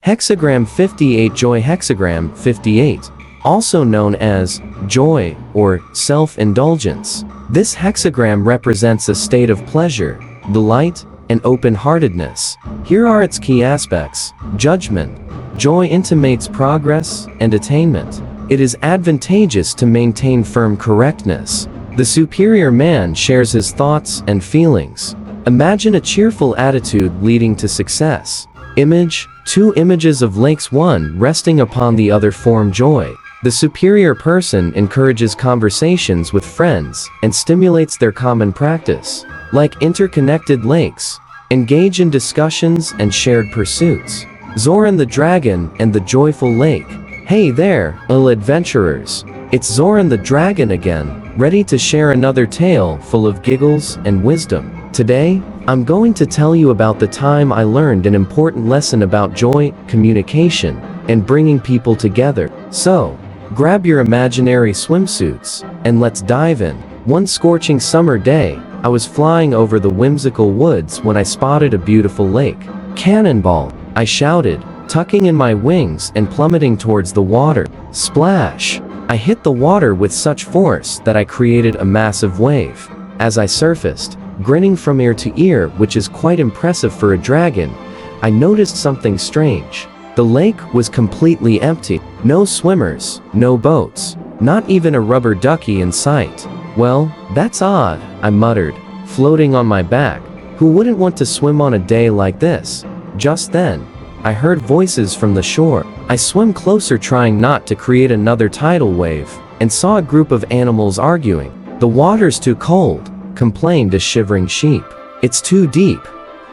Hexagram 58. Joy. Hexagram 58, also known as joy or self-indulgence. This hexagram represents a state of pleasure, delight, and open-heartedness. Here are its key aspects. Judgment. Joy intimates progress and attainment. It is advantageous to maintain firm correctness. The superior man shares his thoughts and feelings. Imagine a cheerful attitude leading to success. Image. Two images of lakes, one resting upon the other, form joy. The superior person encourages conversations with friends and stimulates their common practice. Like interconnected lakes, engage in discussions and shared pursuits. Zoran the dragon and the joyful lake. Hey there, little adventurers. It's Zoran the dragon again, ready to share another tale full of giggles and wisdom. Today, I'm going to tell you about the time I learned an important lesson about joy, communication, and bringing people together. So, grab your imaginary swimsuits, and let's dive in. One scorching summer day, I was flying over the whimsical woods when I spotted a beautiful lake. Cannonball! I shouted, tucking in my wings and plummeting towards the water. Splash! I hit the water with such force that I created a massive wave. As I surfaced, grinning from ear to ear, which is quite impressive for a dragon, I noticed something strange. The lake was completely empty. No swimmers, no boats, not even a rubber ducky in sight. Well, that's odd, I muttered, floating on my back. Who wouldn't want to swim on a day like this? Just then, I heard voices from the shore. I swam closer, trying not to create another tidal wave, and saw a group of animals arguing. The water's too cold, complained a shivering sheep. It's too deep,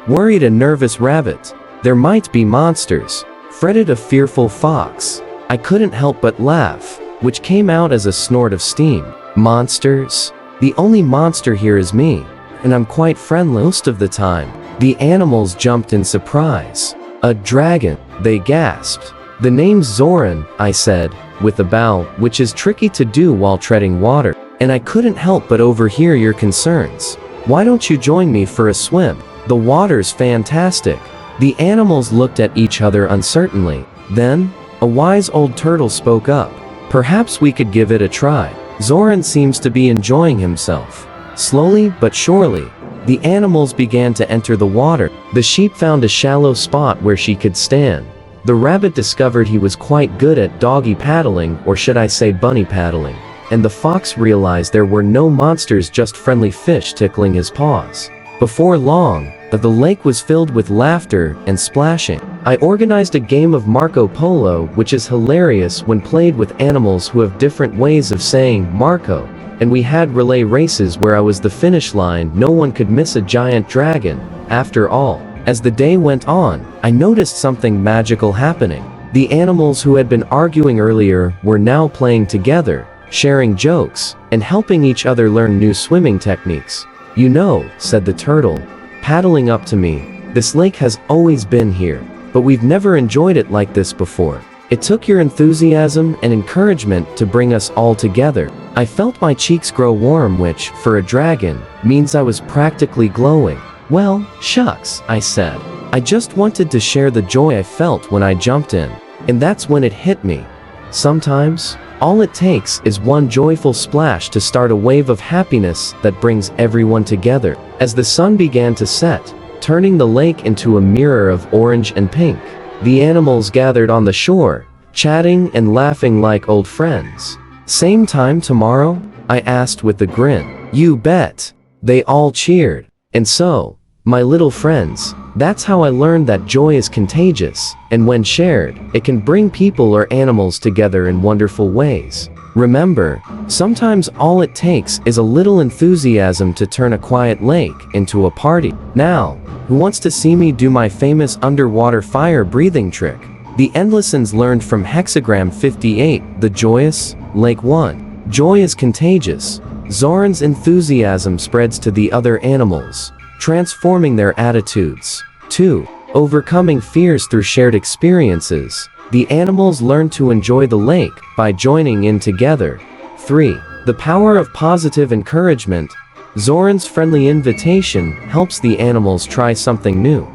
worried a nervous rabbit. There might be monsters, fretted a fearful fox. I couldn't help but laugh, which came out as a snort of steam. Monsters? The only monster here is me, and I'm quite friendly most of the time. The animals jumped in surprise. A dragon, they gasped. The name's Zoran, I said, with a bow, which is tricky to do while treading water. And I couldn't help but overhear your concerns. Why don't you join me for a swim? The water's fantastic. The animals looked at each other uncertainly. Then, a wise old turtle spoke up. Perhaps we could give it a try. Zoran seems to be enjoying himself. Slowly but surely, the animals began to enter the water. The sheep found a shallow spot where she could stand. The rabbit discovered he was quite good at doggy paddling, or should I say bunny paddling. And the fox realized there were no monsters, just friendly fish tickling his paws. Before long, the lake was filled with laughter and splashing. I organized a game of Marco Polo, which is hilarious when played with animals who have different ways of saying Marco, and we had relay races where I was the finish line. No one could miss a giant dragon, after all. As the day went on, I noticed something magical happening. The animals who had been arguing earlier were now playing together, sharing jokes, and helping each other learn new swimming techniques. You know, said the turtle, paddling up to me, this lake has always been here, but we've never enjoyed it like this before. It took your enthusiasm and encouragement to bring us all together. I felt my cheeks grow warm, which, for a dragon, means I was practically glowing. Well, shucks, I said. I just wanted to share the joy I felt when I jumped in. And that's when it hit me. Sometimes, all it takes is one joyful splash to start a wave of happiness that brings everyone together. As the sun began to set, turning the lake into a mirror of orange and pink, the animals gathered on the shore, chatting and laughing like old friends. Same time tomorrow? I asked with a grin. You bet. They all cheered. And so, my little friends, that's how I learned that joy is contagious, and when shared, it can bring people or animals together in wonderful ways. Remember, sometimes all it takes is a little enthusiasm to turn a quiet lake into a party. Now, who wants to see me do my famous underwater fire breathing trick? The end lessons learned from Hexagram 58, the joyous, Lake 1. Joy is contagious. Zoran's enthusiasm spreads to the other animals, transforming their attitudes. 2. Overcoming fears through shared experiences. The animals learn to enjoy the lake by joining in together. 3. The power of positive encouragement. Zoran's friendly invitation helps the animals try something new.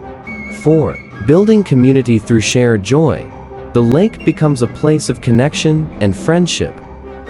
4. building community through shared joy. The lake becomes a place of connection and friendship.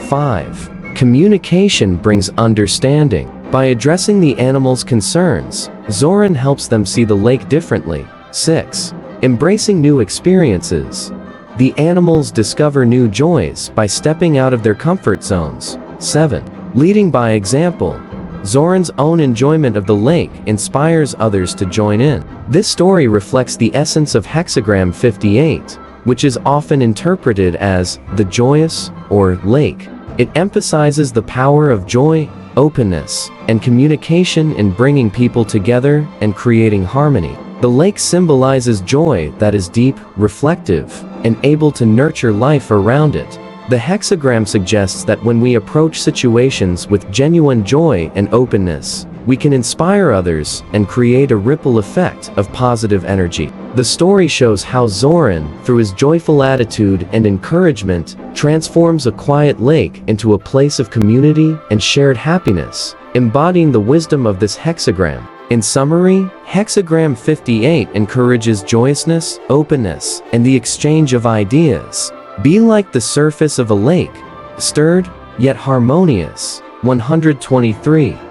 5. Communication brings understanding. By addressing the animals' concerns, Zoran helps them see the lake differently. 6. Embracing new experiences. The animals discover new joys by stepping out of their comfort zones. 7. Leading by example. Zoran's own enjoyment of the lake inspires others to join in. This story reflects the essence of Hexagram 58, which is often interpreted as the joyous or lake. It emphasizes the power of joy, openness, and communication in bringing people together and creating harmony. The lake symbolizes joy that is deep, reflective, and able to nurture life around it. The hexagram suggests that when we approach situations with genuine joy and openness, we can inspire others and create a ripple effect of positive energy. The story shows how Zoran, through his joyful attitude and encouragement, transforms a quiet lake into a place of community and shared happiness, embodying the wisdom of this hexagram. In summary, Hexagram 58 encourages joyousness, openness, and the exchange of ideas. Be like the surface of a lake, stirred, yet harmonious. 123.